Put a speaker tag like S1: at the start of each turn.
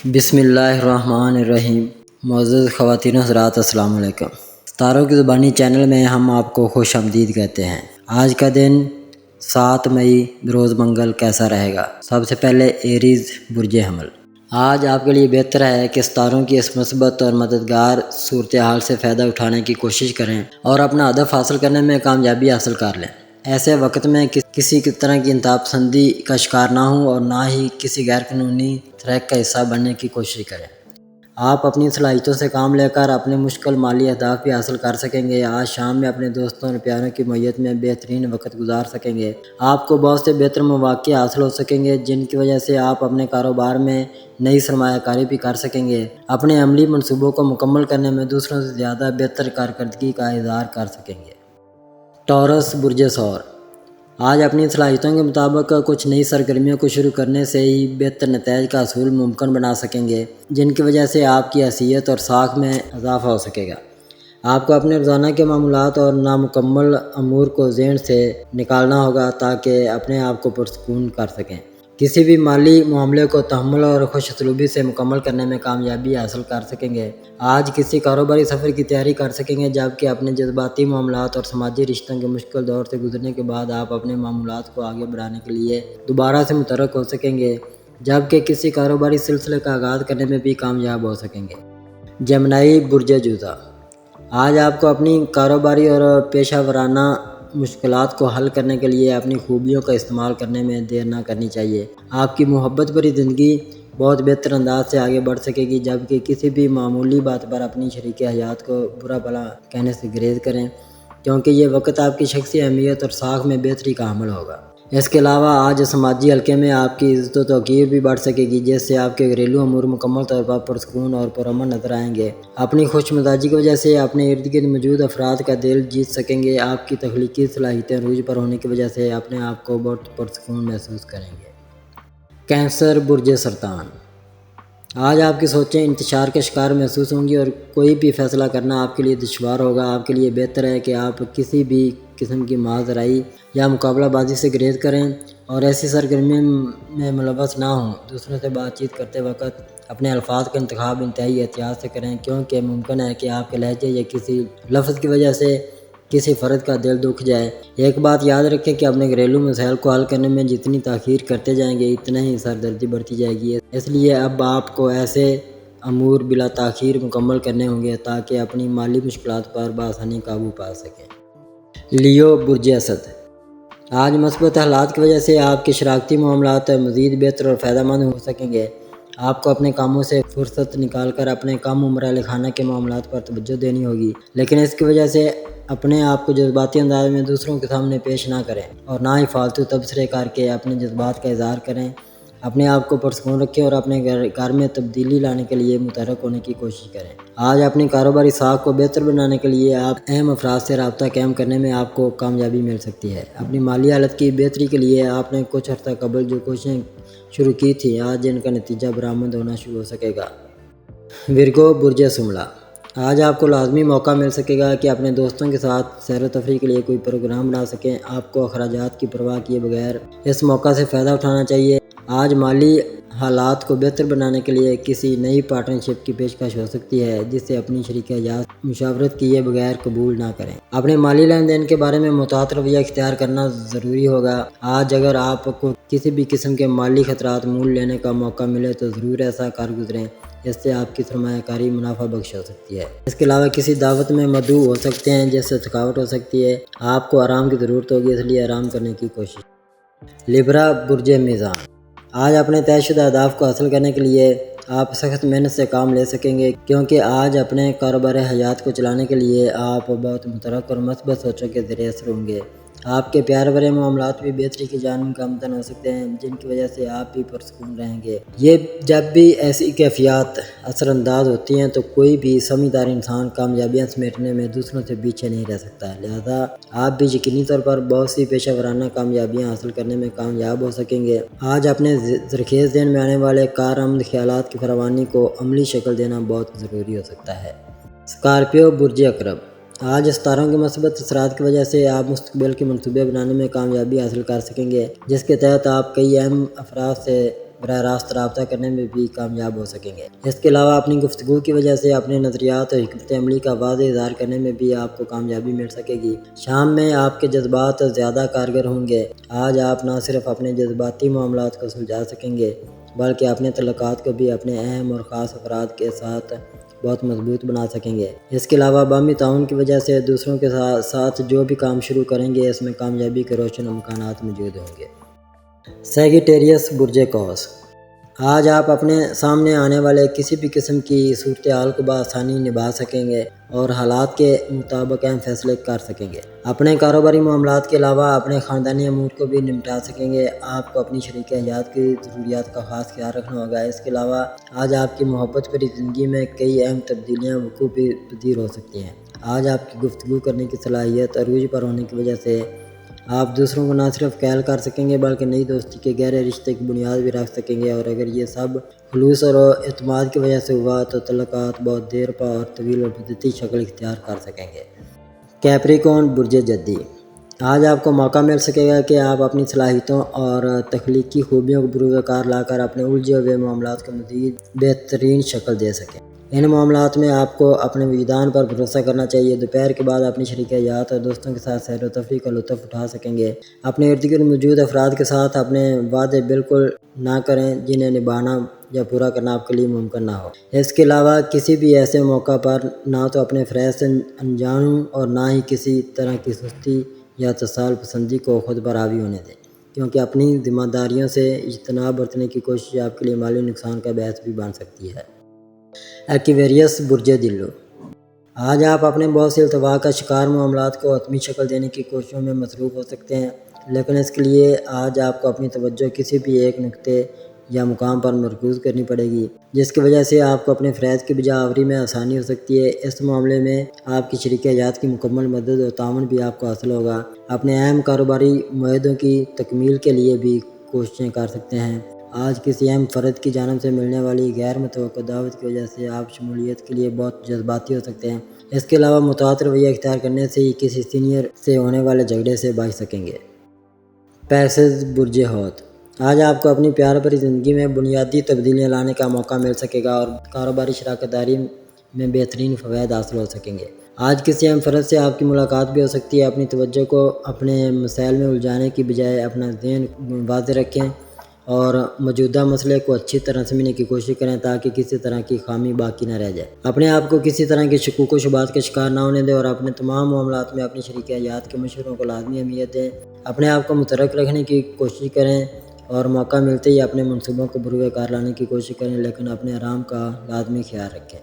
S1: بسم اللہ الرحمن الرحیم۔ معزز خواتین و حضرات، السلام علیکم۔ ستاروں کی زبانی چینل میں ہم آپ کو خوش آمدید کہتے ہیں۔ آج کا دن 7 مئی بروز منگل کیسا رہے گا؟ سب سے پہلے ایریز برج حمل۔ آج آپ کے لیے بہتر ہے کہ ستاروں کی اس مثبت اور مددگار صورتحال سے فائدہ اٹھانے کی کوشش کریں اور اپنا ہدف حاصل کرنے میں کامیابی حاصل کر لیں۔ ایسے وقت میں کسی طرح کی انتہا پسندی کا شکار نہ ہوں اور نہ ہی کسی غیر قانونی ٹریک کا حصہ بننے کی کوشش کریں۔ آپ اپنی صلاحیتوں سے کام لے کر اپنے مشکل مالی اہداف بھی حاصل کر سکیں گے۔ آج شام میں اپنے دوستوں اور پیاروں کی معیت میں بہترین وقت گزار سکیں گے۔ آپ کو بہت سے بہتر مواقع حاصل ہو سکیں گے جن کی وجہ سے آپ اپنے کاروبار میں نئی سرمایہ کاری بھی کر سکیں گے۔ اپنے عملی منصوبوں کو مکمل کرنے میں دوسروں سے زیادہ بہتر کارکردگی کا اظہار کر سکیں گے۔ ٹورس برج ثور۔ آج اپنی صلاحیتوں کے مطابق کچھ نئی سرگرمیوں کو شروع کرنے سے ہی بہتر نتائج کا حصول ممکن بنا سکیں گے جن کی وجہ سے آپ کی حیثیت اور ساکھ میں اضافہ ہو سکے گا۔ آپ کو اپنے روزانہ کے معاملات اور نامکمل امور کو ذہن سے نکالنا ہوگا تاکہ اپنے آپ کو پرسکون کر سکیں۔ کسی بھی مالی معاملے کو تحمل اور خوش اسلوبی سے مکمل کرنے میں کامیابی حاصل کر سکیں گے۔ آج کسی کاروباری سفر کی تیاری کر سکیں گے جبکہ اپنے جذباتی معاملات اور سماجی رشتوں کے مشکل دور سے گزرنے کے بعد آپ اپنے معاملات کو آگے بڑھانے کے لیے دوبارہ سے متحرک ہو سکیں گے جبکہ کسی کاروباری سلسلے کا آغاز کرنے میں بھی کامیاب ہو سکیں گے۔ جمنائی برج جوزا۔ آج آپ کو اپنی کاروباری اور پیشہ ورانہ مشکلات کو حل کرنے کے لیے اپنی خوبیوں کا استعمال کرنے میں دیر نہ کرنی چاہیے۔ آپ کی محبت بھری زندگی بہت بہتر انداز سے آگے بڑھ سکے گی جبکہ کسی بھی معمولی بات پر اپنی شریک حیات کو برا بھلا کہنے سے گریز کریں کیونکہ یہ وقت آپ کی شخصی اہمیت اور ساکھ میں بہتری کا حامل ہوگا۔ اس کے علاوہ آج سماجی حلقے میں آپ کی عزت و توقیر بھی بڑھ سکے گی جس سے آپ کے گھریلو امور مکمل طور پر پرسکون اور پرامن نظر آئیں گے۔ اپنی خوش مزاجی کی وجہ سے اپنے ارد گرد موجود افراد کا دل جیت سکیں گے۔ آپ کی تخلیقی صلاحیتیں عروج پر ہونے کی وجہ سے اپنے آپ کو بہت پرسکون محسوس کریں گے۔ کینسر برج سرطان۔ آج آپ کی سوچیں انتشار کا شکار محسوس ہوں گی اور کوئی بھی فیصلہ کرنا آپ کے لیے دشوار ہوگا۔ آپ کے لیے بہتر ہے کہ آپ کسی بھی قسم کی محض رائی یا مقابلہ بازی سے گریز کریں اور ایسی سرگرمی میں ملوث نہ ہوں۔ دوسروں سے بات چیت کرتے وقت اپنے الفاظ کا انتخاب انتہائی احتیاط سے کریں کیونکہ ممکن ہے کہ آپ کے لہجے یا کسی لفظ کی وجہ سے کسی فرد کا دل دکھ جائے۔ ایک بات یاد رکھیں کہ اپنے گھریلو مسائل کو حل کرنے میں جتنی تاخیر کرتے جائیں گے اتنا ہی سردردی بڑھتی جائے گی۔ اس لیے اب آپ کو ایسے امور بلا تاخیر مکمل کرنے ہوں گے تاکہ اپنی مالی مشکلات پر بآسانی قابو پا سکیں۔ لیو برج اسد۔ آج مثبت حالات کی وجہ سے آپ کے شراکتی معاملات مزید بہتر اور فائدہ مند ہو سکیں گے۔ آپ کو اپنے کاموں سے فرصت نکال کر اپنے کم عمر اہل خانہ کے معاملات پر توجہ دینی ہوگی لیکن اس کی وجہ سے اپنے آپ کو جذباتی انداز میں دوسروں کے سامنے پیش نہ کریں اور نہ ہی فالتو تبصرے کر کے اپنے جذبات کا اظہار کریں۔ اپنے آپ کو پرسکون رکھیں اور اپنے گھر میں تبدیلی لانے کے لیے متحرک ہونے کی کوشش کریں۔ آج اپنی کاروباری ساکھ کو بہتر بنانے کے لیے آپ اہم افراد سے رابطہ قائم کرنے میں آپ کو کامیابی مل سکتی ہے۔ اپنی مالی حالت کی بہتری کے لیے آپ نے کچھ عرصہ قبل جو کوششیں شروع کی تھیں آج ان کا نتیجہ برآمد ہونا شروع ہو سکے گا۔ ورگو برج شملہ۔ آج آپ کو لازمی موقع مل سکے گا کہ اپنے دوستوں کے ساتھ سیر و تفریح کے لیے کوئی پروگرام بنا سکیں۔ آپ کو اخراجات کی پرواہ کیے بغیر اس موقع سے فائدہ اٹھانا چاہیے۔ آج مالی حالات کو بہتر بنانے کے لیے کسی نئی پارٹنرشپ کی پیشکش ہو سکتی ہے جسے اپنی شریک حیات مشاورت کیے بغیر قبول نہ کریں۔ اپنے مالی لین دین کے بارے میں محتاط رویہ اختیار کرنا ضروری ہوگا۔ آج اگر آپ کو کسی بھی قسم کے مالی خطرات مول لینے کا موقع ملے تو ضرور ایسا کر گزریں۔ اس سے آپ کی سرمایہ کاری منافع بخش ہو سکتی ہے۔ اس کے علاوہ کسی دعوت میں مدعو ہو سکتے ہیں جس سے تھکاوٹ ہو سکتی ہے۔ آپ کو آرام کی ضرورت ہوگی اس لیے آرام کرنے کی کوشش۔ لیبرا برج میزان۔ آج اپنے طے شدہ اہداف کو حاصل کرنے کے لیے آپ سخت محنت سے کام لے سکیں گے کیونکہ آج اپنے کاروبار حیات کو چلانے کے لیے آپ بہت متحرک اور مثبت سوچوں کے زیر اثر ہوں گے۔ آپ کے پیار بھرے معاملات بھی بہتری کی جانب گامزن ہو سکتے ہیں جن کی وجہ سے آپ بھی پرسکون رہیں گے۔ یہ جب بھی ایسی کیفیات اثر انداز ہوتی ہیں تو کوئی بھی سمجھدار انسان کامیابیاں سمیٹنے میں دوسروں سے پیچھے نہیں رہ سکتا، لہذا آپ بھی یقینی طور پر بہت سی پیشہ ورانہ کامیابیاں حاصل کرنے میں کامیاب ہو سکیں گے۔ آج اپنے زرخیز ذہن میں آنے والے کارآمد خیالات کی فراوانی کو عملی شکل دینا بہت ضروری ہو سکتا ہے۔ اسکارپیو برج عقرب۔ آج ستاروں کے مثبت اثرات کی وجہ سے آپ مستقبل کے منصوبے بنانے میں کامیابی حاصل کر سکیں گے جس کے تحت آپ کئی اہم افراد سے براہ راست رابطہ کرنے میں بھی کامیاب ہو سکیں گے۔ اس کے علاوہ اپنی گفتگو کی وجہ سے اپنے نظریات اور حکمت عملی کا واضح اظہار کرنے میں بھی آپ کو کامیابی مل سکے گی۔ شام میں آپ کے جذبات زیادہ کارگر ہوں گے۔ آج آپ نہ صرف اپنے جذباتی معاملات کو سلجھا سکیں گے بلکہ اپنے تعلقات کو بھی اپنے اہم اور خاص افراد کے ساتھ بہت مضبوط بنا سکیں گے۔ اس کے علاوہ باہمی تعاون کی وجہ سے دوسروں کے ساتھ جو بھی کام شروع کریں گے اس میں کامیابی کے روشن امکانات موجود ہوں گے۔ سیگیٹیریس برج قوس، آج آپ اپنے سامنے آنے والے کسی بھی قسم کی صورتحال کو بآسانی نبھا سکیں گے اور حالات کے مطابق اہم فیصلے کر سکیں گے۔ اپنے کاروباری معاملات کے علاوہ اپنے خاندانی امور کو بھی نمٹا سکیں گے۔ آپ کو اپنی شریک حیات کی ضروریات کا خاص خیال رکھنا ہوگا۔ اس کے علاوہ آج آپ کی محبت بھری زندگی میں کئی اہم تبدیلیاں وقوع پذیر ہو سکتی ہیں۔ آج آپ کی گفتگو کرنے کی صلاحیت عروج پر ہونے کی وجہ سے آپ دوسروں کو نہ صرف قائل کر سکیں گے بلکہ نئی دوستی کے گہرے رشتے کی بنیاد بھی رکھ سکیں گے، اور اگر یہ سب خلوص اور اعتماد کی وجہ سے ہوا تو تعلقات بہت دیر پا اور طویل اور مدتی شکل اختیار کر سکیں گے۔ کیپریکون برج جدی، آج آپ کو موقع مل سکے گا کہ آپ اپنی صلاحیتوں اور تخلیقی خوبیوں کو بروئے کار لا کر اپنے الجھے ہوئے معاملات کو مزید بہترین شکل دے سکیں۔ ان معاملات میں آپ کو اپنے وجدان پر بھروسہ کرنا چاہیے۔ دوپہر کے بعد اپنی شریک حیات اور دوستوں کے ساتھ سیر و تفریح کا لطف اٹھا سکیں گے۔ اپنے ارد گرد موجود افراد کے ساتھ اپنے وعدے بالکل نہ کریں جنہیں نبھانا یا پورا کرنا آپ کے لیے ممکن نہ ہو۔ اس کے علاوہ کسی بھی ایسے موقع پر نہ تو اپنے فریب سے انجان ہوں اور نہ ہی کسی طرح کی سستی یا تصال پسندی کو خود پر حاوی ہونے دیں، کیونکہ اپنی ذمہ داریوں سے اجتناب برتنے کی کوشش آپ کے لیے مالی نقصان کا باعث بھی بن سکتی ہے۔ ایکویریس برج دلو، آج آپ اپنے بہت سی التوا کا شکار معاملات کو حتمی شکل دینے کی کوششوں میں مصروف ہو سکتے ہیں، لیکن اس کے لیے آج آپ کو اپنی توجہ کسی بھی ایک نقطے یا مقام پر مرکوز کرنی پڑے گی، جس کی وجہ سے آپ کو اپنے فریض کی بجا آوری میں آسانی ہو سکتی ہے۔ اس معاملے میں آپ کی شریک حیات کی مکمل مدد اور تعاون بھی آپ کو حاصل ہوگا۔ اپنے اہم کاروباری معاہدوں کی تکمیل کے لیے بھی کوششیں کر سکتے ہیں۔ آج کسی اہم فرد کی جانب سے ملنے والی غیر متوقع دعوت کی وجہ سے آپ شمولیت کے لیے بہت جذباتی ہو سکتے ہیں۔ اس کے علاوہ متواتر رویہ اختیار کرنے سے ہی کسی سینئر سے ہونے والے جھگڑے سے بچ سکیں گے۔ پیسز برج حوت، آج آپ کو اپنی پیار بھری زندگی میں بنیادی تبدیلیاں لانے کا موقع مل سکے گا اور کاروباری شراکت داری میں بہترین فوائد حاصل ہو سکیں گے۔ آج کسی اہم فرد سے آپ کی ملاقات بھی ہو سکتی ہے۔ اپنی توجہ کو اپنے مسائل میں الجھانے کی بجائے اپنا ذہن واضح رکھیں اور موجودہ مسئلے کو اچھی طرح سمجھنے کی کوشش کریں تاکہ کسی طرح کی خامی باقی نہ رہ جائے۔ اپنے آپ کو کسی طرح کے شکوک و شبہات کا شکار نہ ہونے دیں اور اپنے تمام معاملات میں اپنی شریک حیات کے مشوروں کو لازمی اہمیت دیں۔ اپنے آپ کو متحرک رکھنے کی کوشش کریں اور موقع ملتے ہی اپنے منصوبوں کو بروئے کار لانے کی کوشش کریں، لیکن اپنے آرام کا لازمی خیال رکھیں۔